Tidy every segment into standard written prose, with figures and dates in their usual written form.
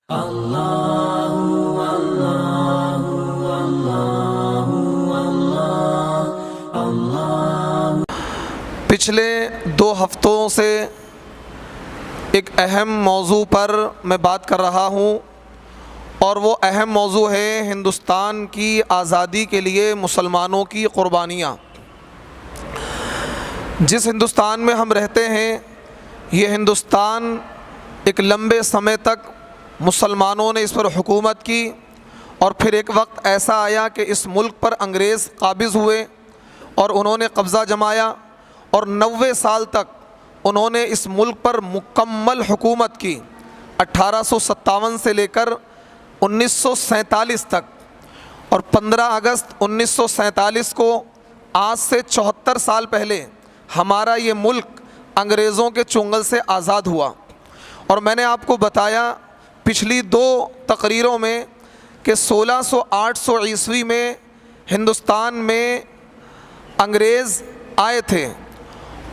पिछले 2 हफ्तों से एक अहम मौजू पर मैं बात कर रहा हूँ और वो अहम मौजू है हिंदुस्तान की आज़ादी के लिए मुसलमानों की क़ुरबानियाँ। जिस हिंदुस्तान में हम रहते हैं ये हिंदुस्तान एक लंबे समय तक मुसलमानों ने इस पर हुकूमत की और फिर एक वक्त ऐसा आया कि इस मुल्क पर अंग्रेज़ काबिज़ हुए और उन्होंने कब्ज़ा जमाया और 90 साल तक उन्होंने इस मुल्क पर मुकम्मल हुकूमत की। 1857 से लेकर 1947 तक और 15 अगस्त 1947 को आज से 74 साल पहले हमारा ये मुल्क अंग्रेज़ों के चुंगल से आज़ाद हुआ। और मैंने आपको बताया पिछली 2 तकरीरों में कि 1600-800 ईस्वी में हिंदुस्तान में अंग्रेज़ आए थे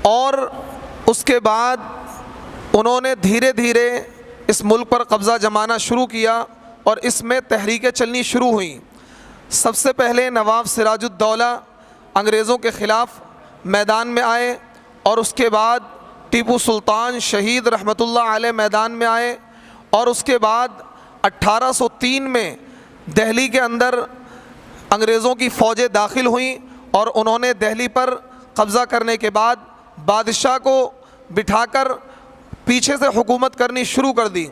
और उसके बाद उन्होंने धीरे धीरे इस मुल्क पर कब्ज़ा जमाना शुरू किया और इसमें तहरीकें चलनी शुरू हुई। सबसे पहले नवाब सिराजुद्दौला अंग्रेज़ों के ख़िलाफ़ मैदान में आए और उसके बाद टीपू सुल्तान शहीद रहमतुल्लाह अलैह मैदान में आए और उसके बाद 1803 में दिल्ली के अंदर अंग्रेज़ों की फ़ौजें दाखिल हुईं और उन्होंने दिल्ली पर कब्ज़ा करने के बाद बादशाह को बिठाकर पीछे से हुकूमत करनी शुरू कर दी।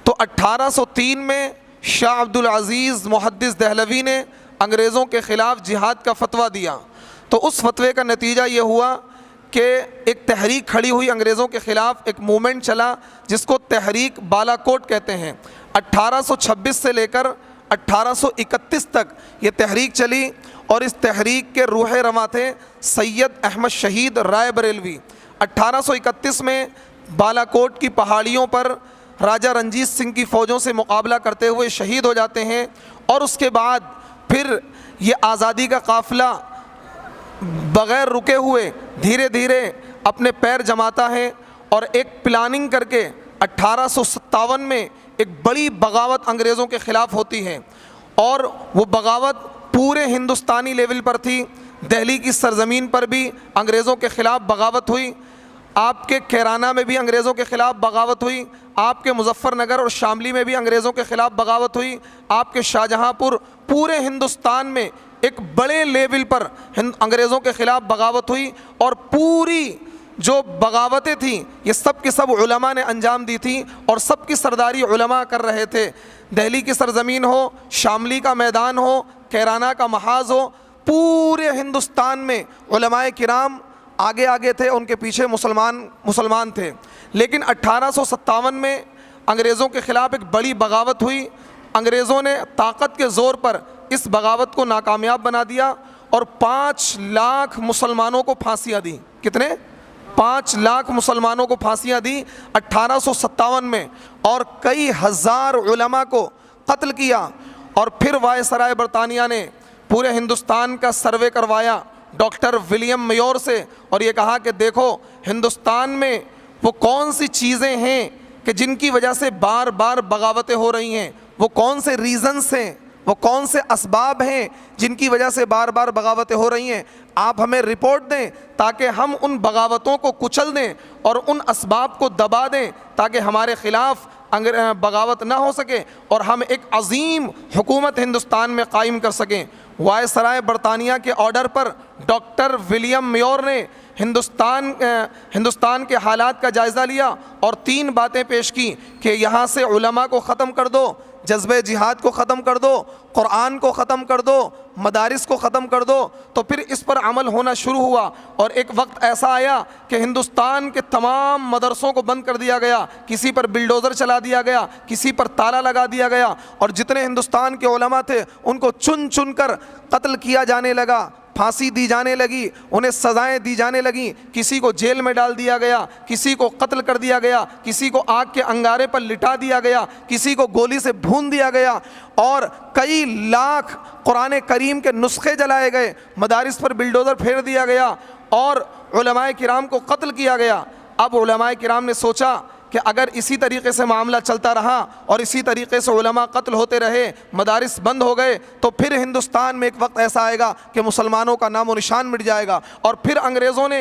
तो 1803 में शाह अब्दुल अज़ीज़ मुहद्दिस दहलवी ने अंग्रेज़ों के ख़िलाफ़ जिहाद का फ़तवा दिया। तो उस फतवे का नतीजा ये हुआ कि एक तहरीक खड़ी हुई अंग्रेज़ों के ख़िलाफ़, एक मूवमेंट चला जिसको तहरीक बालाकोट कहते हैं। 1826 से लेकर 1831 तक ये तहरीक चली और इस तहरीक के रूह रवां थे सैयद अहमद शहीद राय बरेलवी। 1831 में बालाकोट की पहाड़ियों पर राजा रंजीत सिंह की फ़ौजों से मुकाबला करते हुए शहीद हो जाते हैं और उसके बाद फिर ये आज़ादी का काफ़िला बग़ैर रुके हुए धीरे धीरे अपने पैर जमाता है और एक प्लानिंग करके 1857 में एक बड़ी बगावत अंग्रेज़ों के ख़िलाफ़ होती है और वो बगावत पूरे हिंदुस्तानी लेवल पर थी। दिल्ली की सरज़मीन पर भी अंग्रेज़ों के ख़िलाफ़ बगावत हुई, आपके कैराना में भी अंग्रेज़ों के ख़िलाफ़ बगावत हुई, आपके मुज़फ़्फ़रनगर और शामली में भी अंग्रेज़ों के ख़िलाफ़ बगावत हुई, आपके शाहजहाँपुर, पूरे हिंदुस्तान में एक बड़े लेवल पर अंग्रेज़ों के ख़िलाफ़ बगावत हुई। और पूरी जो बगावतें थीं ये सब की सब उलमा ने अंजाम दी थी और सब की सरदारी उलमा कर रहे थे। दिल्ली की सरज़मीन हो, शामली का मैदान हो, कैराना का महाज हो, पूरे हिंदुस्तान में उलमाए किराम आगे आगे थे, उनके पीछे मुसलमान थे। लेकिन 1857 में अंग्रेज़ों के ख़िलाफ़ एक बड़ी बगावत हुई। अंग्रेज़ों ने ताकत के ज़ोर पर इस बगावत को नाकामयाब बना दिया और 5 लाख मुसलमानों को फांसियाँ दी। कितने? 5 लाख मुसलमानों को फांसियाँ दी 1857 में और कई हज़ार उलमा को कत्ल किया। और फिर वायसराय बरतानिया ने पूरे हिंदुस्तान का सर्वे करवाया डॉक्टर विलियम मेयोर से और ये कहा कि देखो हिंदुस्तान में वो कौन सी चीज़ें हैं कि जिनकी वजह से बार बार बगावतें हो रही हैं, वो कौन से रीज़न्स हैं, वो कौन से असबाब हैं जिनकी वजह से बार बार बगावतें हो रही हैं। आप हमें रिपोर्ट दें ताकि हम उन बगावतों को कुचल दें और उन असबाब को दबा दें ताकि हमारे ख़िलाफ़ बगावत ना हो सके और हम एक अजीम हुकूमत हिंदुस्तान में कायम कर सकें। वायसराय बरतानिया के ऑर्डर पर डॉक्टर विलियम मेयोर ने हिंदुस्तान के हालात का जायज़ा लिया और 3 बातें पेश की कि यहाँ से उलमा को ख़त्म कर दो, जज्बे जिहाद को ख़त्म कर दो, कुरान को ख़त्म कर दो, मदारिस को ख़त्म कर दो। तो फिर इस पर अमल होना शुरू हुआ और एक वक्त ऐसा आया कि हिंदुस्तान के तमाम मदरसों को बंद कर दिया गया, किसी पर बिल्डोज़र चला दिया गया, किसी पर ताला लगा दिया गया और जितने हिंदुस्तान के उलमा थे उनको चुन चुन कर कत्ल किया जाने लगा, फांसी दी जाने लगी, उन्हें सज़ाएं दी जाने लगी। किसी को जेल में डाल दिया गया, किसी को कत्ल कर दिया गया, किसी को आग के अंगारे पर लिटा दिया गया, किसी को गोली से भून दिया गया और कई लाख कुरान करीम के नुस्खे जलाए गए, मदारिस पर बिल्डोज़र फेर दिया गया और उलमाए किराम को कत्ल किया गया। अब उलमाए किराम ने सोचा कि अगर इसी तरीके से मामला चलता रहा और इसी तरीके से उलमा कत्ल होते रहे, मदारिस बंद हो गए, तो फिर हिंदुस्तान में एक वक्त ऐसा आएगा कि मुसलमानों का नामो निशान मिट जाएगा। और फिर अंग्रेज़ों ने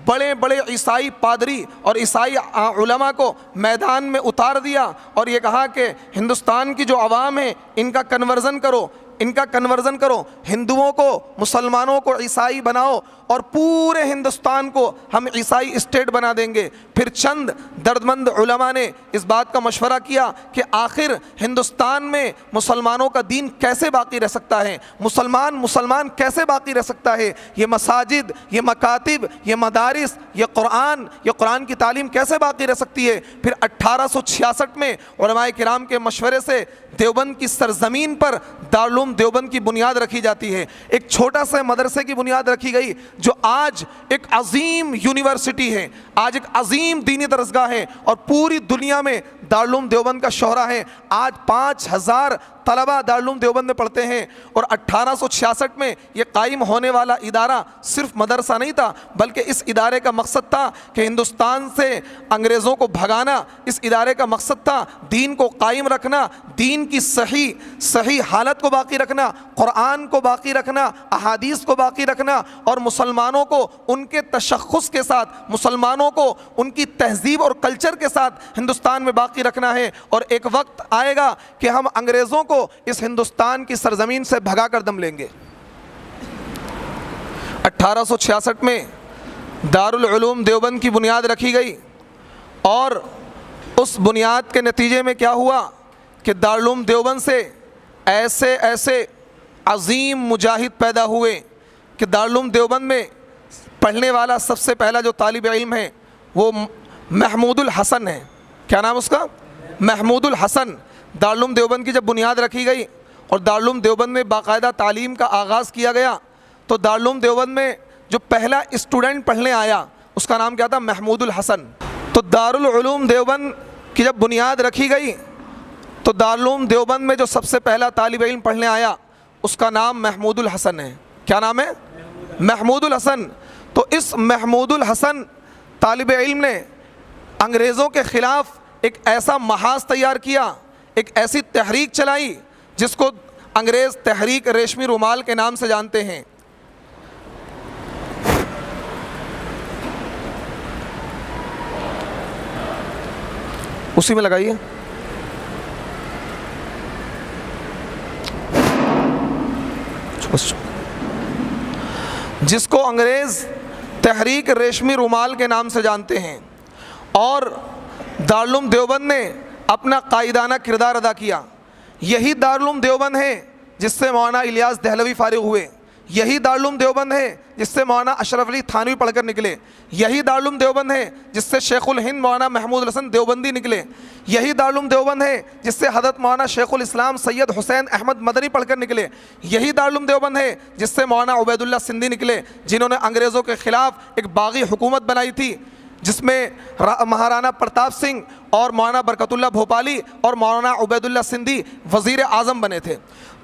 बड़े बड़े ईसाई पादरी और ईसाई उलमा को मैदान में उतार दिया और ये कहा कि हिंदुस्तान की जो आवाम है इनका कन्वर्ज़न करो, इनका कन्वर्ज़न करो, हिंदुओं को, मुसलमानों को ईसाई बनाओ और पूरे हिंदुस्तान को हम ईसाई स्टेट बना देंगे। फिर चंद दर्दमंद उलमा ने इस बात का मशवरा किया कि आखिर हिंदुस्तान में मुसलमानों का दीन कैसे बाकी रह सकता है, मुसलमान कैसे बाकी रह सकता है, ये मसाजिद, ये मकातिब, ये मदारिस, ये कुरान की तालीम कैसे बाकी रह सकती है। फिर 1866 में उलमाए किराम के मशवरे से देवबंद की सरजमीन पर दारुल देवबंद की बुनियाद रखी जाती है। एक छोटा सा मदरसे की बुनियाद रखी गई जो आज एक अजीम यूनिवर्सिटी है, आज एक अजीम दीनी दरसगाह है और पूरी दुनिया में दारुल देवबंद का शोहरा है। आज 5000 तलबा दारुल देवबंद में पढ़ते हैं और 1866 में ये कायम होने वाला इदारा सिर्फ मदरसा नहीं था, बल्कि इस इदारे का मकसद था कि हिंदुस्तान से अंग्रेज़ों को भगाना। इस इदारे का मकसद था दीन को कायम रखना, दीन की सही हालत को बाकी रखना, कुरान को बाकी रखना, अहादीस को बाकी रखना और मुसलमानों को उनके तशख़्ख़ुस के साथ, मुसलमानों को उनकी तहज़ीब और कल्चर के साथ हिंदुस्तान में बाकी रखना है। और एक वक्त आएगा कि हम अंग्रेज़ों को इस हिंदुस्तान की सरजमीन से भगा कर दम लेंगे। 1866 में दारुल उलूम देवबंद की बुनियाद रखी गई और उस बुनियाद के नतीजे में क्या हुआ कि दारुल उलूम देवबंद से ऐसे अजीम मुजाहिद पैदा हुए कि दारुल उलूम देवबंद में पढ़ने वाला सबसे पहला जो तालिब इल्म है वो महमूदुल हसन है। क्या नाम उसका? महमूदुल हसन। दारुल उलूम देवबंद की जब बुनियाद रखी गई और दारुल उलूम देवबंद में बाकायदा तालीम का आगाज़ किया गया तो दारुल उलूम देवबंद में जो पहला स्टूडेंट पढ़ने आया उसका नाम क्या था? महमूदुल हसन। तो दारुल उलूम देवबंद की जब बुनियाद रखी गई तो दारुल उलूम देवबंद में जो सबसे पहला तालिब इल्म पढ़ने आया उसका नाम महमूदुल हसन है। क्या नाम है? महमूदुल हसन। तो इस महमूदुल हसन तालिब इल्म ने अंग्रेज़ों के ख़िलाफ़ एक ऐसा महाज तैयार किया, एक ऐसी तहरीक चलाई जिसको अंग्रेज़ तहरीक रेशमी रुमाल के नाम से जानते हैं। उसी में लगाइए। जिसको अंग्रेज़ तहरीक रेशमी रुमाल के नाम से जानते हैं। और दारुल उलूम देवबंद ने अपना कायदाना किरदार अदा किया। यही दारुल उलूम देवबंद है जिससे मौलाना इलियास दहलवी फारिग हुए, यही दारुल उलूम देवबंद है जिससे मौलाना अशरफ अली थानवी पढ़कर निकले, यही दारुल उलूम देवबंद है जिससे शेखुल हिंद मौलाना महमूद हसन देवबंदी निकले, यही दारुल उलूम देवबंद है जिससे हज़रत मौलाना शेखुल इस्लाम सैयद हुसैन अहमद मदनी पढ़कर निकले, यही दारुल उलूम देवबंद है जिससे मौलाना उबैदुल्लाह सिंधी निकले, जिन्होंने अंग्रेज़ों के ख़िलाफ़ एक बागी हुकूमत बनाई थी जिसमें महाराणा प्रताप सिंह और मौलाना बरकतुल्लाह भोपाली और मौलाना उबैदुल्लाह सिंधी वज़ीर आज़म बने थे।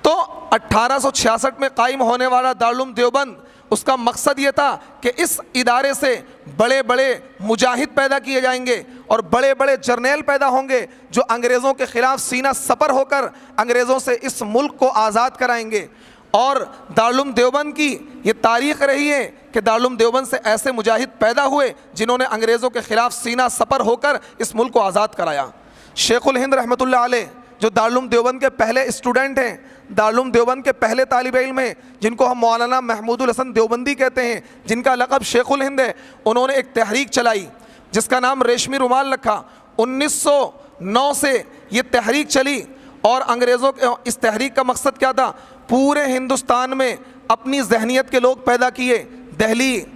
तो 1866 में कायम होने वाला दारुल उलूम देवबंद, उसका मकसद ये था कि इस इदारे से बड़े बड़े मुजाहिद पैदा किए जाएंगे और बड़े बड़े जर्नैल पैदा होंगे जो अंग्रेज़ों के ख़िलाफ़ सीना सपर होकर अंग्रेज़ों से इस मुल्क को आज़ाद कराएंगे। और दारुल उलूम देवबंद की ये तारीख़ रही है कि दारुल उलूम देवबंद से ऐसे मुजाहिद पैदा हुए जिन्होंने अंग्रेज़ों के ख़िलाफ़ सीना सपर होकर इस मुल्क को आज़ाद कराया। शेखुल हिंद रहमतुल्लाह अलैह जो दारुल उलूम देवबंद के पहले स्टूडेंट हैं, दारुल उलूम देवबंद के पहले तालिब इल्म हैं, जिनको हम मौलाना महमूदुल हसन देवबंदी कहते हैं, जिनका लक़ब शेखुल हिंद है, उन्होंने एक तहरीक चलाई जिसका नाम रेशमी रुमाल रखा। 1909 से ये तहरीक चली और अंग्रेज़ों के इस तहरीक का मकसद क्या था? पूरे हिंदुस्तान में अपनी जहनीत के लोग पैदा किए। दिल्ली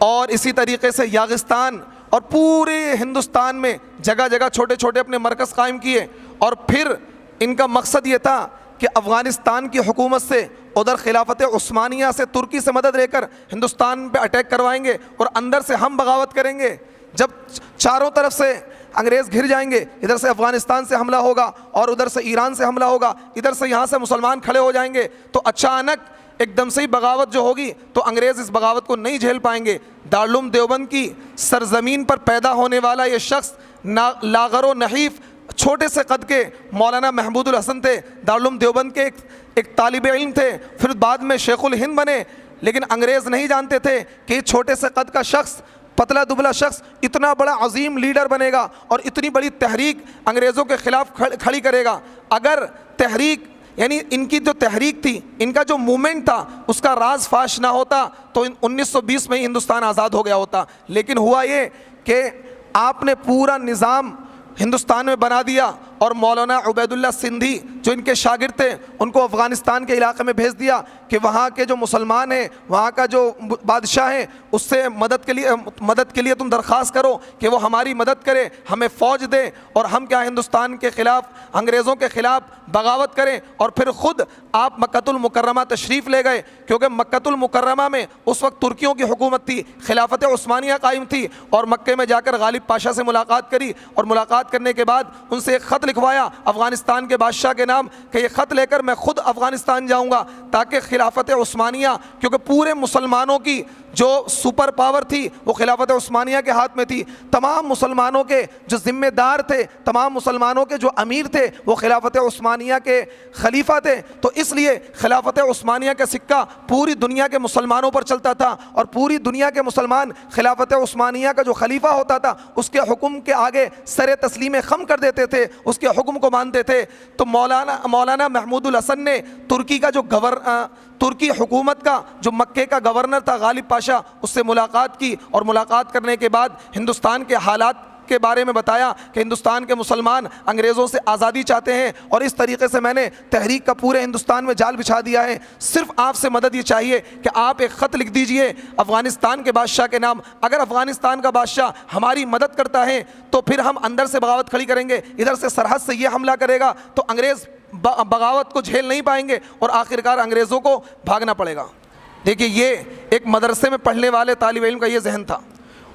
और इसी तरीके से यागिस्तान और पूरे हिंदुस्तान में जगह जगह छोटे छोटे अपने मरकज़ कायम किए और फिर इनका मकसद ये था कि अफ़गानिस्तान की हुकूमत से उधर खिलाफत उस्मानिया से तुर्की से मदद लेकर हिंदुस्तान पे अटैक करवाएंगे और अंदर से हम बगावत करेंगे। जब चारों तरफ से अंग्रेज़ घिर जाएंगे, इधर से अफ़गानिस्तान से हमला होगा और उधर से ईरान से हमला होगा, इधर से यहाँ से मुसलमान खड़े हो जाएंगे, तो अचानक एकदम से ही बगावत जो होगी तो अंग्रेज़ इस बगावत को नहीं झेल पाएंगे। दारुल उलूम देवबंद की सरज़मीन पर पैदा होने वाला ये शख्स लागर नहीफ छोटे से कद के मौलाना महमूदुल हसन थे, दारुल उलूम देवबंद के एक तालिब इल्म थे, फिर बाद में शेखुल हिंद बने। लेकिन अंग्रेज़ नहीं जानते थे कि छोटे से कद का शख्स, पतला दुबला शख्स इतना बड़ा अजीम लीडर बनेगा और इतनी बड़ी तहरीक अंग्रेज़ों के ख़िलाफ़ खड़ी करेगा। अगर तहरीक यानी इनकी जो तहरीक थी, इनका जो मूवमेंट था, उसका राज फाश ना होता तो 1920 में ही हिंदुस्तान आज़ाद हो गया होता। लेकिन हुआ ये कि आपने पूरा निज़ाम हिंदुस्तान में बना दिया और मौलाना उबैदुल्ला सिंधी जो इनके शागिर्द थे उनको अफ़गानिस्तान के इलाके में भेज दिया कि वहाँ के जो मुसलमान हैं, वहाँ का जो बादशाह है, उससे मदद के लिए तुम दरख्वास्त करो कि वो हमारी मदद करे, हमें फ़ौज दे और हम क्या हिंदुस्तान के ख़िलाफ़, अंग्रेज़ों के ख़िलाफ़ बगावत करें। और फिर ख़ुद आप मक्कतुल मुकर्रमा तशरीफ़ ले गए, क्योंकि मक्कतुल मुकर्रमा में उस वक्त तुर्कियों की हुकूमत थी, खिलाफत उस्मानिया कायम थी। और मक्के में जाकर गालिब पाशा से मुलाकात करी और मुलाकात करने के बाद उनसे एक ख़त लिखवाया अफ़गानिस्तान के बादशाह के नाम कि ये ख़त लेकर मैं ख़ुद अफ़गानिस्तान जाऊँगा ताकि खिलाफत उस्मानिया, क्योंकि पूरे मुसलमानों की जो सुपर पावर थी वो खिलाफत उस्मानिया के हाथ में थी। तमाम मुसलमानों के जो ज़िम्मेदार थे, तमाम मुसलमानों के जो अमीर थे, वो खिलाफत उस्मानिया के खलीफा थे। तो इसलिए खिलाफत उस्मानिया का सिक्का पूरी दुनिया के मुसलमानों पर चलता था और पूरी दुनिया के मुसलमान खिलाफत उस्मानिया का जो खलीफा होता था उसके हुक्म के आगे सर तस्लीम खम कर देते थे, उसके हुक्म को मानते थे। तो मौलाना महमूदुल हसन ने तुर्की का जो तुर्की हुकूमत का जो मक्के का गवर्नर था गालिब पाशा, उससे मुलाकात की और मुलाकात करने के बाद हिंदुस्तान के हालात के बारे में बताया कि हिंदुस्तान के मुसलमान अंग्रेज़ों से आज़ादी चाहते हैं और इस तरीके से मैंने तहरीक का पूरे हिंदुस्तान में जाल बिछा दिया है। सिर्फ आपसे मदद ये चाहिए कि आप एक ख़त लिख दीजिए अफ़गानिस्तान के बादशाह के नाम। अगर अफ़गानिस्तान का बादशाह हमारी मदद करता है तो फिर हम अंदर से बगावत खड़ी करेंगे, इधर से सरहद से ये हमला करेगा तो अंग्रेज़ बगावत को झेल नहीं पाएंगे और आखिरकार अंग्रेज़ों को भागना पड़ेगा। देखिए, ये एक मदरसे में पढ़ने वाले तालिब इल्म का ये जहन था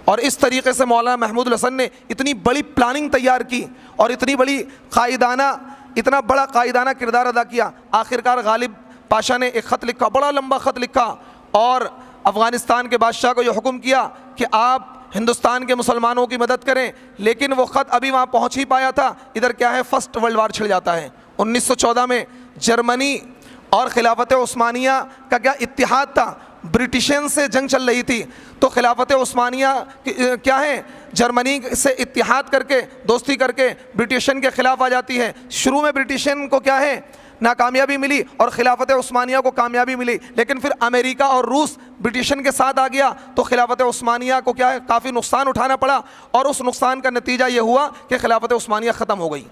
और इस तरीके से मौलाना महमूदुल हसन ने इतनी बड़ी प्लानिंग तैयार की और इतनी बड़ा कायदाना किरदार अदा किया। आखिरकार गालिब पाशा ने एक ख़त लिखा, बड़ा लंबा ख़त लिखा और अफ़गानिस्तान के बादशाह को यह हुक्म किया कि आप हिंदुस्तान के मुसलमानों की मदद करें। लेकिन वो ख़त अभी वहाँ पहुँच ही पाया था, इधर क्या है, फर्स्ट वर्ल्ड वार छिड़ जाता है। 1914 में जर्मनी और खिलाफत उस्मानिया का क्या इत्तिहाद था, ब्रिटिशन से जंग चल रही थी। तो खिलाफत उस्मानिया क्या है, जर्मनी से इत्तिहाद करके, दोस्ती करके ब्रिटिशन के ख़िलाफ़ आ जाती है। शुरू में ब्रिटिशन को क्या है, नाकामयाबी मिली और खिलाफत उस्मानिया को कामयाबी मिली। लेकिन फिर अमेरिका और रूस ब्रिटिशन के साथ आ गया तो खिलाफत उस्मानिया को क्या है, काफ़ी नुकसान उठाना पड़ा और उस नुकसान का नतीजा ये हुआ कि खिलाफत उस्मानिया ख़त्म हो गई।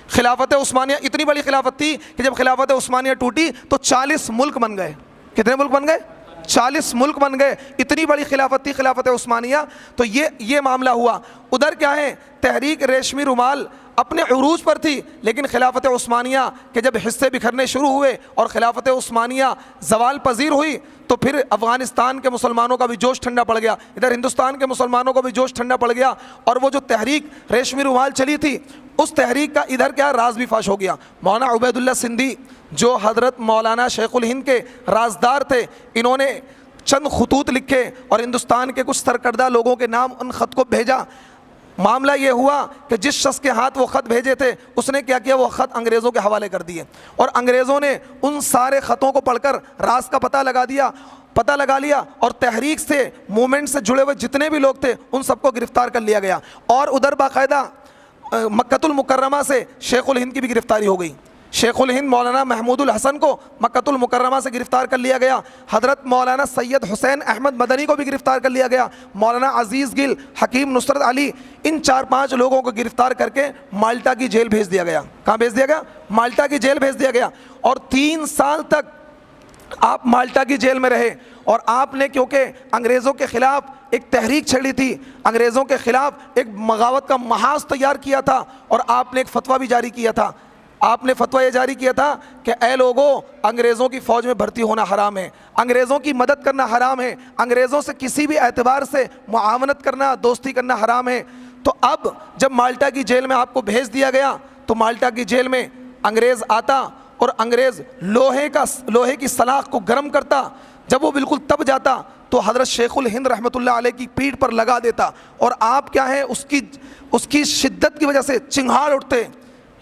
खिलाफत उस्मानिया इतनी बड़ी खिलाफत थी कि जब खिलाफत उस्मानिया टूटी तो 40 मुल्क बन गए। कितने मुल्क बन गए? 40 मुल्क बन गए। इतनी बड़ी खिलाफत थी खिलाफत उस्मानिया। तो ये मामला हुआ। उधर क्या है, तहरीक रेशमी रुमाल अपने उरूज पर थी, लेकिन खिलाफत उस्मानिया के जब हिस्से बिखरने शुरू हुए और खिलाफत उस्मानिया जवाल पजीर हुई तो फिर अफ़गानिस्तान के मुसलमानों का भी जोश ठंडा पड़ गया, इधर हिंदुस्तान के मुसलमानों का भी जोश ठंडा पड़ गया। और वो जो तहरीक रेशमी रुमाल चली थी उस तहरीक का इधर क्या राज भी फाश हो गया। मौलाना उबैदुल्ला सिंधी जो हज़रत मौलाना शेखुल हिंद के राजदार थे, इन्होंने चंद खतूत लिखे और हिंदुस्तान के कुछ सरकर्दा लोगों के नाम उन ख़त को भेजा। मामला ये हुआ कि जिस शख्स के हाथ वो ख़त भेजे थे उसने क्या किया, वो ख़त अंग्रेज़ों के हवाले कर दिए और अंग्रेज़ों ने उन सारे ख़तों को पढ़कर राज का पता लगा लिया और तहरीक से, मूवमेंट से जुड़े हुए जितने भी लोग थे उन सबको गिरफ़्तार कर लिया गया। और उधर बाकायदा मक्कतुल मुकर्रमा से शेखुल हिंद की भी गिरफ़्तारी हो गई। शेखुल हिंद मौलाना महमूदुल हसन को मक्कतुल मुकर्रमा से गिरफ़्तार कर लिया गया। हज़रत मौलाना सैयद हुसैन अहमद मदनी को भी गिरफ़्तार कर लिया गया। मौलाना अजीज़ गिल, हकीम नुसरत अली, इन 4-5 लोगों को गिरफ़्तार करके माल्टा की जेल भेज दिया गया। कहाँ भेज दिया गया? माल्टा की जेल भेज दिया गया। और 3 साल तक आप माल्टा की जेल में रहे और आपने, क्योंकि अंग्रेज़ों के ख़िलाफ़ एक तहरीक छेड़ी थी, अंग्रेज़ों के ख़िलाफ़ एक बगावत का महाज तैयार किया था और आपने एक फ़तवा भी जारी किया था। आपने फतवा ये जारी किया था कि ऐ लोगों, अंग्रेज़ों की फ़ौज में भर्ती होना हराम है, अंग्रेज़ों की मदद करना हराम है, अंग्रेज़ों से किसी भी एतबार से मुआवनत करना, दोस्ती करना हराम है। तो अब जब माल्टा की जेल में आपको भेज दिया गया तो माल्टा की जेल में अंग्रेज़ आता और अंग्रेज़ लोहे की सलाख को गर्म करता, जब वो बिल्कुल तब जाता तो हज़रत शेखुल हिंद रहमतुल्लाह अलैह की पीठ पर लगा देता और आप क्या है उसकी शिद्दत की वजह से चिंगाड़ उठते।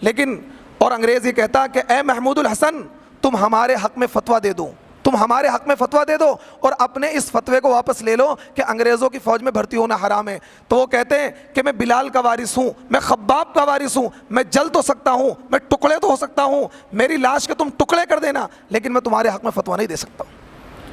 लेकिन और अंग्रेज़ ये कहता कि ए महमूदुल हसन, तुम हमारे हक़ में फ़तवा दे दो, तुम हमारे हक़ में फ़तवा दे दो और अपने इस फतवे को वापस ले लो कि अंग्रेज़ों की फ़ौज में भर्ती होना हराम है। तो वो कहते हैं कि मैं बिलाल का वारिस हूँ, मैं खब्बाब का वारिस हूँ, मैं जल तो सकता हूँ, मैं टुकड़े तो हो सकता हूँ, मेरी लाश के तुम टुकड़े कर देना, लेकिन मैं तुम्हारे हक़ में फ़तवा नहीं दे सकता।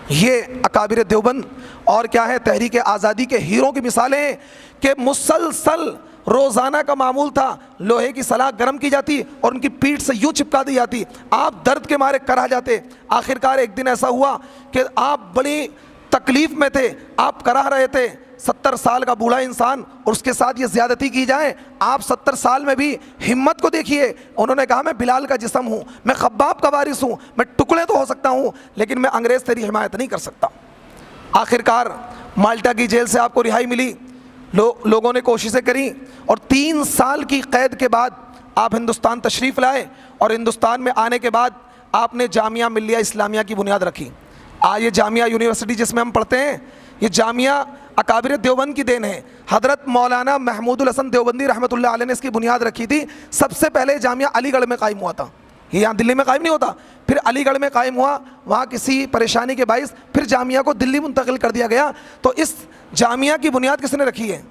ये अकाबिर देवबंद और क्या है तहरीक आज़ादी के हीरों की मिसालें हैं कि मुसलसल रोज़ाना का मामूल था, लोहे की सलाख गर्म की जाती और उनकी पीठ से यूँ चिपका दी जाती, आप दर्द के मारे कराह जाते। आखिरकार एक दिन ऐसा हुआ कि आप बड़ी तकलीफ़ में थे, आप कराह रहे थे, 70 साल का बूढ़ा इंसान और उसके साथ ये ज़्यादती की जाए, आप 70 साल में भी हिम्मत को देखिए। उन्होंने कहा मैं बिलाल का जिस्म हूँ, मैं खब्बाब का वारिस हूँ, मैं टुकड़े तो हो सकता हूँ, लेकिन मैं अंग्रेज़ तेरी हिमायत नहीं कर सकता। आखिरकार माल्टा की जेल से आपको रिहाई मिली, लोगों ने कोशिशें करी और 3 साल की कैद के बाद आप हिंदुस्तान तशरीफ़ लाए और हिंदुस्तान में आने के बाद आपने जामिया मिल्लिया इस्लामिया की बुनियाद रखी। आज ये जामिया यूनिवर्सिटी जिसमें हम पढ़ते हैं, ये जामिया अकाबिर देवबंद की देन है। हज़रत मौलाना महमूदुल हसन देवबंदी रहमतुल्लाह अलैह ने इसकी बुनियाद रखी थी। सबसे पहले जामिया अलीगढ़ में कायम हुआ था, ये यहाँ दिल्ली में कायम नहीं होता, फिर अलीगढ़ में कायम हुआ, वहाँ किसी परेशानी के बाइस फिर जामिया को दिल्ली मुंतकिल कर दिया गया। तो इस जामिया की बुनियाद किसने रखी है?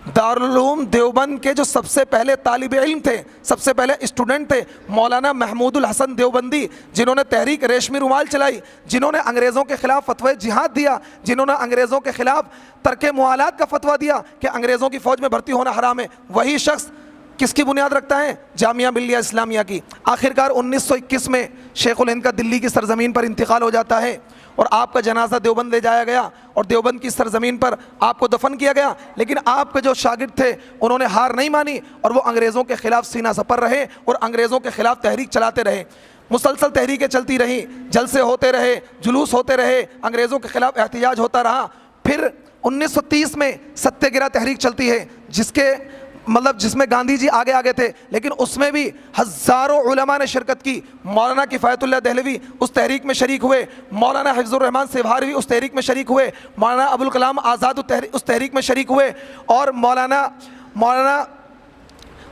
दारुल उलूम देवबंद के जो सबसे पहले तालिब इल्म थे, सबसे पहले स्टूडेंट थे, मौलाना महमूदुल हसन देवबंदी, जिन्होंने तहरीक रेशमी रुमाल चलाई, जिन्होंने अंग्रेज़ों के ख़िलाफ़ फतवा जिहाद दिया, जिन्होंने अंग्रेज़ों के ख़िलाफ़ तर्के मुआलात का फतवा दिया कि अंग्रेज़ों की फ़ौज में भर्ती होना हराम है, वही शख्स किसकी बुनियाद रखता है? जामिया मिल्लिया इस्लामिया की। आखिरकार 1921 में शेखुल हिंद का दिल्ली की सरज़मीन पर इंतकाल हो जाता है और आपका जनाजा देवबंद ले जाया गया और देवबंद की सरज़मीन पर आपको दफन किया गया। लेकिन आपके जो शागिर्द थे उन्होंने हार नहीं मानी और वो अंग्रेज़ों के ख़िलाफ़ सीना सपर रहे और अंग्रेज़ों के ख़िलाफ़ तहरीक चलाते रहे। मुसलसल तहरीकें चलती रहीं, जलसे होते रहे, जुलूस होते रहे, अंग्रेज़ों के ख़िलाफ़ एहतिजाज होता रहा। फिर 1930 में सत्याग्रह तहरीक चलती है, जिसमें गांधी जी आगे आगे थे, लेकिन उसमें भी हज़ारों उलमा ने शिरकत की। मौलाना किफ़ायतुल्लाह दहलवी उस तहरीक में शरीक हुए, मौलाना हिफ्ज़ुर रहमान सिवहारवी उस तहरीक में शरीक हुए, मौलाना अबुल कलाम आज़ाद उस तहरीक में शरीक हुए और मौलाना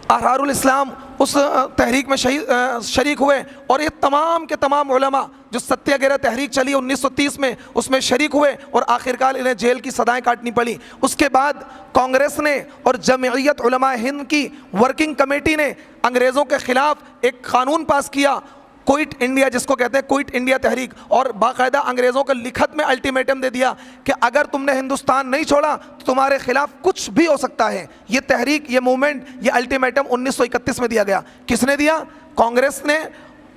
अहरारुल इस्लाम उस तहरीक में शरीक हुए और ये तमाम के तमाम उलमा जो सत्याग्रह तहरीक चली 1930 में उसमें शरीक हुए और आखिरकार इन्हें जेल की सदाएं काटनी पड़ी। उसके बाद कांग्रेस ने और जमइयत उलमा हिंद की वर्किंग कमेटी ने अंग्रेज़ों के ख़िलाफ़ एक क़ानून पास किया, क्विट इंडिया, जिसको कहते हैं क्विट इंडिया तहरीक, और बाकायदा अंग्रेज़ों को लिखत में अल्टीमेटम दे दिया कि अगर तुमने हिंदुस्तान नहीं छोड़ा तो तुम्हारे खिलाफ कुछ भी हो सकता है। ये तहरीक, ये मूवमेंट, ये अल्टीमेटम 1931 में दिया गया। किसने दिया? कांग्रेस ने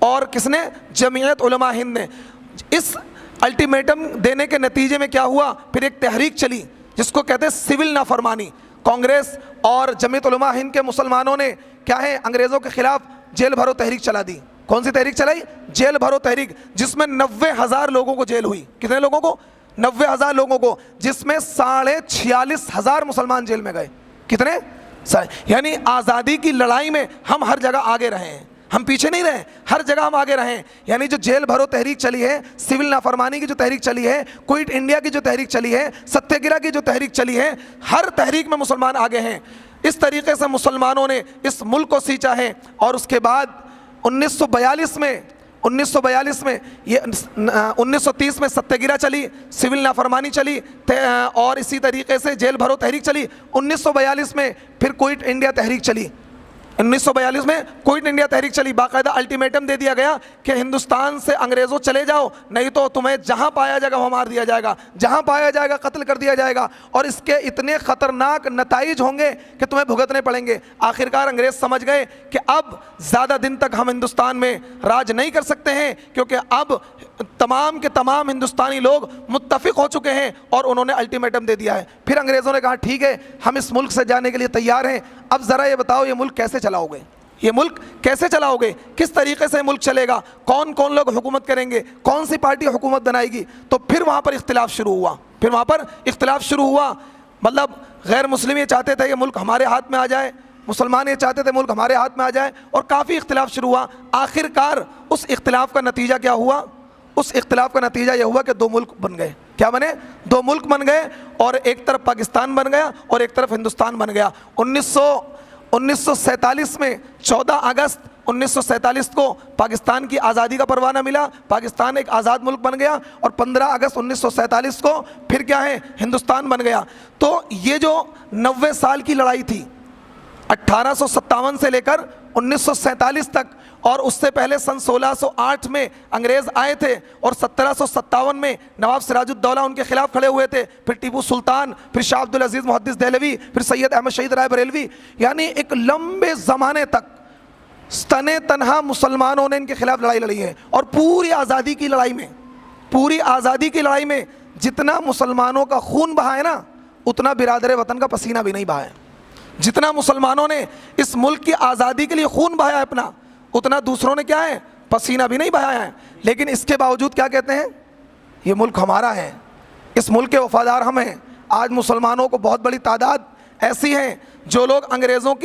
और किसने? जमीयत उलमा हिंद ने। इस अल्टीमेटम देने के नतीजे में क्या हुआ? फिर एक तहरीक चली जिसको कहते हैं सिविल नाफरमानी। कांग्रेस और जमीयत उलमा हिंद के मुसलमानों ने क्या है अंग्रेज़ों के खिलाफ जेल भरो तहरीक चला दी। कौन सी तहरीक चलाई? जेल भरो तहरीक, जिसमें 90,000 लोगों को जेल हुई। कितने लोगों को? 90,000 लोगों को, जिसमें 46,500 मुसलमान जेल में गए। कितने? यानी आज़ादी की लड़ाई में हम हर जगह आगे रहे हैं, हम पीछे नहीं रहे, हर जगह हम आगे रहे। यानी जो जेल भरो तहरीक चली है, सिविल नाफरमानी की जो तहरीक चली है, क्विट इंडिया की जो तहरीक चली है, सत्याग्रह की जो तहरीक चली है, हर तहरीक में मुसलमान आगे हैं। इस तरीके से मुसलमानों ने इस मुल्क को सींचा है। और उसके बाद 1942 में ये 1930 में सत्याग्रह चली, सिविल नाफरमानी चली और इसी तरीके से जेल भरो तहरीक चली। 1942 में फिर क्विट इंडिया तहरीक चली। 1942 में क्विट इंडिया तहरीक चली, बाकायदा अल्टीमेटम दे दिया गया कि हिंदुस्तान से अंग्रेज़ों चले जाओ, नहीं तो तुम्हें जहां पाया जाएगा वहां मार दिया जाएगा, जहां पाया जाएगा कत्ल कर दिया जाएगा और इसके इतने ख़तरनाक नताइज होंगे कि तुम्हें भुगतने पड़ेंगे। आखिरकार अंग्रेज़ समझ गए कि अब ज़्यादा दिन तक हम हिंदुस्तान में राज नहीं कर सकते हैं, क्योंकि अब तमाम के तमाम हिंदुस्तानी लोग मुत्तफ़िक हो चुके हैं और उन्होंने अल्टीमेटम दे दिया है। फिर अंग्रेज़ों ने कहा ठीक है, हम इस मुल्क से जाने के लिए तैयार हैं, अब ज़रा ये बताओ ये मुल्क कैसे चलाओगे? ये मुल्क कैसे चलाओगे? किस तरीके से मुल्क चलेगा? कौन कौन लोग हुकूमत करेंगे? कौन सी पार्टी हुकूमत बनाएगी? तो फिर वहाँ पर इख्तिलाफ शुरू हुआ। मतलब गैर मुस्लिम ये चाहते थे कि मुल्क हमारे हाथ में आ जाए, मुसलमान ये चाहते थे मुल्क हमारे हाथ में आ जाए और काफ़ी इख्तिलाफ शुरू हुआ। आखिरकार उस इख्तिलाफ का नतीजा क्या हुआ? उस इख्तिलाफ का नतीजा यह हुआ कि दो मुल्क बन गए। क्या बने? दो मुल्क बन गए, और एक तरफ पाकिस्तान बन गया और एक तरफ हिंदुस्तान बन गया। 1947 में 14 अगस्त 1947 को पाकिस्तान की आज़ादी का परवाना मिला, पाकिस्तान एक आज़ाद मुल्क बन गया, और 15 अगस्त 1947 को फिर क्या है, हिंदुस्तान बन गया। तो ये जो 90 साल की लड़ाई थी 1857 से लेकर 1947 तक, और उससे पहले सन 1608 में अंग्रेज़ आए थे, और 1757 में नवाब सिराजुद्दौला उनके खिलाफ खड़े हुए थे, फिर टीपू सुल्तान, फिर शाह अब्दुल अजीज़ मुहद्दिस देहलवी, फिर सैयद अहमद शहीद राय बरेलवी। यानी एक लंबे ज़माने तक तने तनहा मुसलमानों ने इनके खिलाफ लड़ाई लड़ी है। और पूरी आज़ादी की लड़ाई में, पूरी आज़ादी की लड़ाई में जितना मुसलमानों का खून बहा है ना, उतना बिरादर वतन का पसीना भी नहीं बहा है। जितना मुसलमानों ने इस मुल्क की आज़ादी के लिए खून बहाया है अपना, उतना दूसरों ने क्या है, पसीना भी नहीं बहाया है। लेकिन इसके बावजूद क्या कहते हैं, ये मुल्क हमारा है, इस मुल्क के वफादार हम हैं। आज मुसलमानों को बहुत बड़ी तादाद ऐसी हैं जो लोग अंग्रेज़ों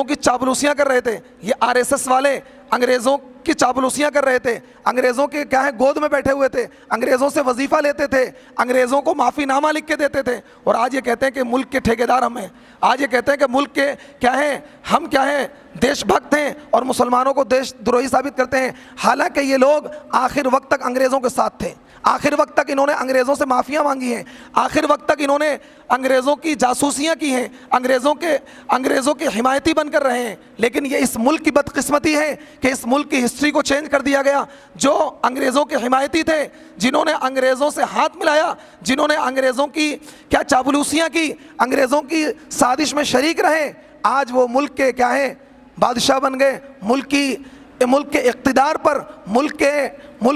की चापलूसियाँ कर रहे थे। ये RSS वाले अंग्रेज़ों की चापलूसियाँ कर रहे थे, अंग्रेज़ों के क्या है गोद में बैठे हुए थे, अंग्रेज़ों से वजीफ़ा लेते थे, अंग्रेज़ों को माफ़ीनामा लिख के देते थे, और आज ये कहते हैं कि मुल्क के ठेकेदार हम हैं। आज ये कहते हैं कि मुल्क के क्या हैं, हम क्या हैं, देशभक्त हैं, और मुसलमानों को देशद्रोही साबित करते हैं। हालांकि ये लोग आखिर वक्त तक अंग्रेज़ों के साथ थे, आखिर वक्त तक इन्होंने अंग्रेज़ों से माफ़ियाँ मांगी हैं, आखिर वक्त तक इन्होंने अंग्रेज़ों की जासूसियाँ की हैं, अंग्रेज़ों के हिमायती बनकर रहे हैं। लेकिन ये इस मुल्क की बदकिस्मती है कि इस मुल्क की हिस्ट्री को चेंज कर दिया गया। जो अंग्रेज़ों के हिमायती थे, जिन्होंने अंग्रेज़ों से हाथ मिलाया, जिन्होंने अंग्रेज़ों की क्या चापलूसियाँ की, अंग्रेज़ों की साजिश में शरीक रहे, आज वो मुल्क के क्या है, बादशाह बन गए। मुल्क के इक़्तिदार पर मुल्क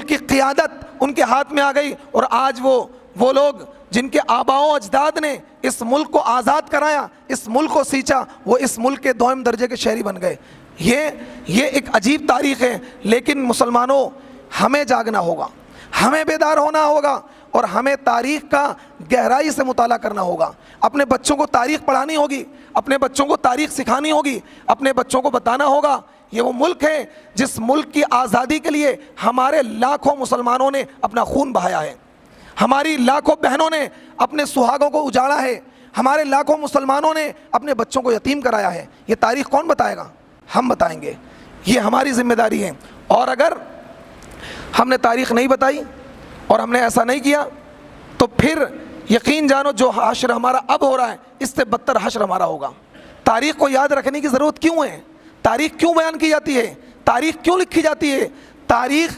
की क़ियादत उनके हाथ में आ गई, और आज वो लोग जिनके आबाओ अजदाद ने इस मुल्क को आज़ाद कराया, इस मुल्क को सींचा, वो इस मुल्क के दोयम दर्जे के शहरी बन गए। ये एक अजीब तारीख़ है। लेकिन मुसलमानों, हमें जागना होगा, हमें बेदार होना होगा, और हमें तारीख़ का गहराई से मुताला करना होगा। अपने बच्चों को तारीख़ पढ़ानी होगी, अपने बच्चों को तारीख़ सिखानी होगी, अपने बच्चों को बताना होगा ये वो मुल्क है जिस मुल्क की आज़ादी के लिए हमारे लाखों मुसलमानों ने अपना खून बहाया है, हमारी लाखों बहनों ने अपने सुहागों को उजाड़ा है, हमारे लाखों मुसलमानों ने अपने बच्चों को यतीम कराया है। ये तारीख़ कौन बताएगा? हम बताएंगे, ये हमारी जिम्मेदारी है। और अगर हमने तारीख़ नहीं बताई और हमने ऐसा नहीं किया, तो फिर यकीन जानो जो हश्र हमारा अब हो रहा है, इससे बदतर हश्र हमारा होगा। तारीख़ को याद रखने की ज़रूरत क्यों है? तारीख़ क्यों बयान की जाती है? तारीख़ क्यों लिखी जाती है? तारीख़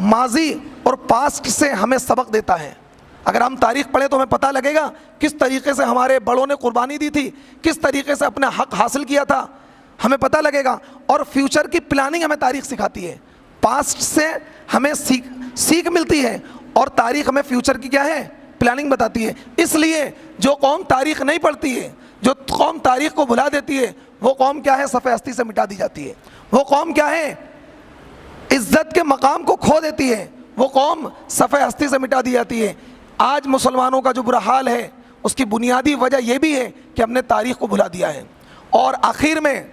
माजी और पास्ट से हमें सबक देता है। अगर हम तारीख़ पढ़ें तो हमें पता लगेगा किस तरीक़े से हमारे बड़ों ने कुर्बानी दी थी, किस तरीक़े से अपना हक़ हासिल किया था, हमें पता लगेगा। और फ्यूचर की प्लानिंग हमें तारीख़ सिखाती है, पास्ट से हमें सीख मिलती है, और तारीख़ हमें फ्यूचर की क्या है, प्लानिंग बताती है। इसलिए जो कौम तारीख़ नहीं पढ़ती है, जो कौम तारीख़ को भुला देती है, वो कौम क्या है, सफ़े हस्ती से मिटा दी जाती है। वो कौम क्या है, इज़्ज़त के मकाम को खो देती है, वो कौम सफ़े हस्ती से मिटा दी जाती है। आज मुसलमानों का जो बुरा हाल है, उसकी बुनियादी वजह यह भी है कि हमने तारीख़ को भुला दिया है। और आखिर में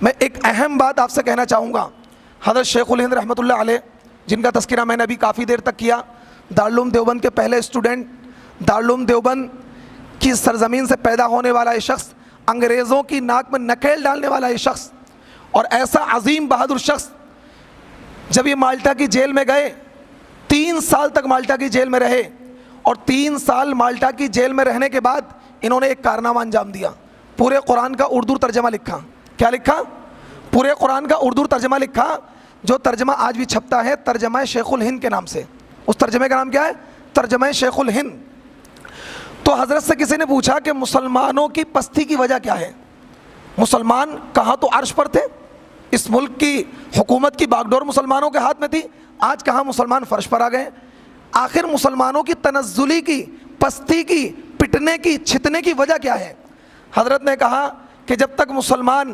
मैं एक अहम बात आपसे कहना चाहूँगा। हज़रत शेखुल हिंद रहमतुल्लाह अलैह, जिनका तज़किरा मैंने अभी काफ़ी देर तक किया, दारुल उलूम देवबंद के पहले स्टूडेंट, दारुल उलूम देवबंद की सरज़मीन से पैदा होने वाला ये शख्स, अंग्रेज़ों की नाक में नकेल डालने वाला ये शख्स, और ऐसा अजीम बहादुर शख्स, जब ये माल्टा की जेल में गए, 3 साल तक माल्टा की जेल में रहे, और 3 साल माल्टा की जेल में रहने के बाद इन्होंने एक कारनामा अंजाम दिया। पूरे कुरान का उर्दू तर्जमा लिखा। क्या लिखा? पूरे कुरान का उर्दू तर्जमा लिखा, जो तर्जमा आज भी छपता है तर्जमा शेखुल हिंद के नाम से। उस तर्जमे का नाम क्या है? तर्जमा शेखुल हिंद। तो हज़रत से किसी ने पूछा कि मुसलमानों की पस्ती की वजह क्या है? मुसलमान कहाँ तो अर्श पर थे, इस मुल्क की हुकूमत की बागडोर मुसलमानों के हाथ में थी, आज कहाँ मुसलमान फर्श पर आ गए? आखिर मुसलमानों की तनज़्ज़ुली की, पस्ती की, पिटने की, छितने की वजह क्या है? हज़रत ने कहा कि जब तक मुसलमान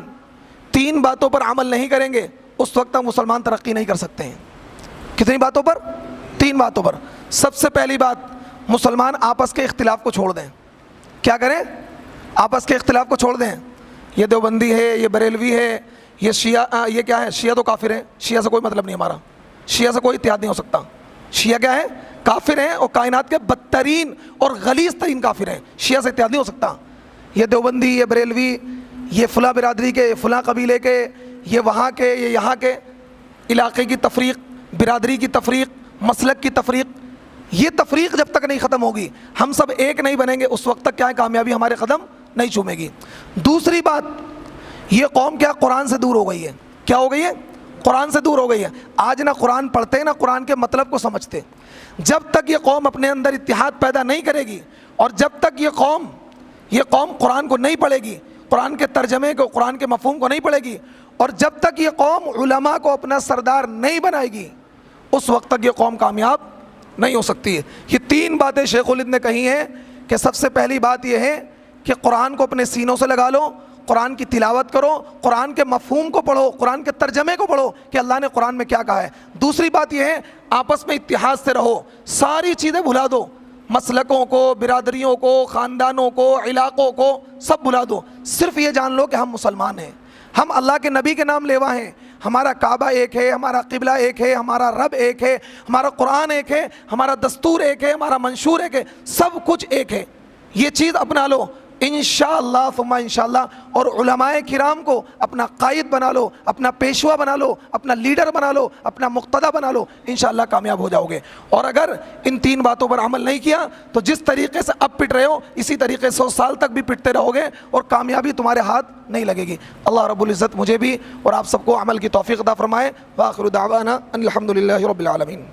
3 बातों पर अमल नहीं करेंगे, उस वक्त तक मुसलमान तरक्की नहीं कर सकते हैं। कितनी बातों पर? 3 बातों पर। सबसे पहली बात, मुसलमान आपस के इख्तिलाफ को छोड़ दें। क्या करें? आपस के इख्तिलाफ को छोड़ दें। ये देवबंदी है, ये बरेलवी है, ये शिया, ये क्या है, शिया तो काफिर है, शिया से कोई मतलब नहीं हमारा, शिया से कोई इत्तेहाद नहीं हो सकता। शिया क्या है? काफिर हैं और कायनात के बदतरीन और गलीज तरीन काफिर हैं। शिया से इत्याद नहीं हो सकता। ये देवबंदी, ये बरेलवी, ये फ़लाँ बिरादरी के, फ़लाँ कबीले के, ये वहाँ के, ये यहाँ के, इलाके की तफरीक, बिरादरी की तफरीक, मसलक की तफरीक, ये तफरीक जब तक नहीं ख़त्म होगी, हम सब एक नहीं बनेंगे, उस वक्त तक क्या है, कामयाबी हमारे कदम नहीं चूमेगी। दूसरी बात, ये कौम क्या कुरान से दूर हो गई है। क्या हो गई है? कुरान से दूर हो गई है। आज ना कुरान पढ़ते ना कुरान के मतलब को समझते। जब तक ये कौम अपने अंदर इत्तिहाद पैदा नहीं करेगी और जब तक ये कौम कुरान को नहीं पढ़ेगी, कुरान के तर्जमे को, कुरान के मफहूम को नहीं पढ़ेगी, और जब तक ये कौम उलमा को अपना सरदार नहीं बनाएगी, उस वक्त तक ये कौम कामयाब नहीं हो सकती है। ये तीन बातें शेख वलीद ने कही हैं कि सबसे पहली बात यह है कि कुरान को अपने सीनों से लगा लो, कुरान की तिलावत करो, कुरान के मफहूम को पढ़ो, कुरान के तर्जमे को पढ़ो कि अल्लाह ने कुरान में क्या कहा है। दूसरी बात यह है, आपस में इत्तिहाद से रहो, सारी चीज़ें भुला दो, मसलकों को, बिरादरियों को, ख़ानदानों को, इलाक़ों को सब भुला दो। सिर्फ ये जान लो कि हम मुसलमान हैं, हम अल्लाह के नबी के नाम लेवा हैं, हमारा काबा एक है, हमारा क़िबला एक है, हमारा रब एक है, हमारा कुरान एक है, हमारा दस्तूर एक है, हमारा मंशूर एक है, सब कुछ एक है। ये चीज़ अपना लो इंशाअल्लाह सुम्मा इंशाअल्लाह। और उलमाए किराम को अपना कायद बना लो, अपना पेशवा बना लो, अपना लीडर बना लो, अपना मुक्तदा बना लो, इंशाअल्लाह कामयाब हो जाओगे। और अगर इन तीन बातों पर अमल नहीं किया तो जिस तरीके से अब पिट रहे हो, इसी तरीके 100 साल तक भी पिटते रहोगे और कामयाबी तुम्हारे हाथ नहीं लगेगी। अल्लाह रब्बुल इज़्ज़त मुझे भी और आप सबको अमल की तौफीक अता फरमाए। व आखिरु दावाना अनिल हम्दुलिल्लाहि रब्बिल आलमीन।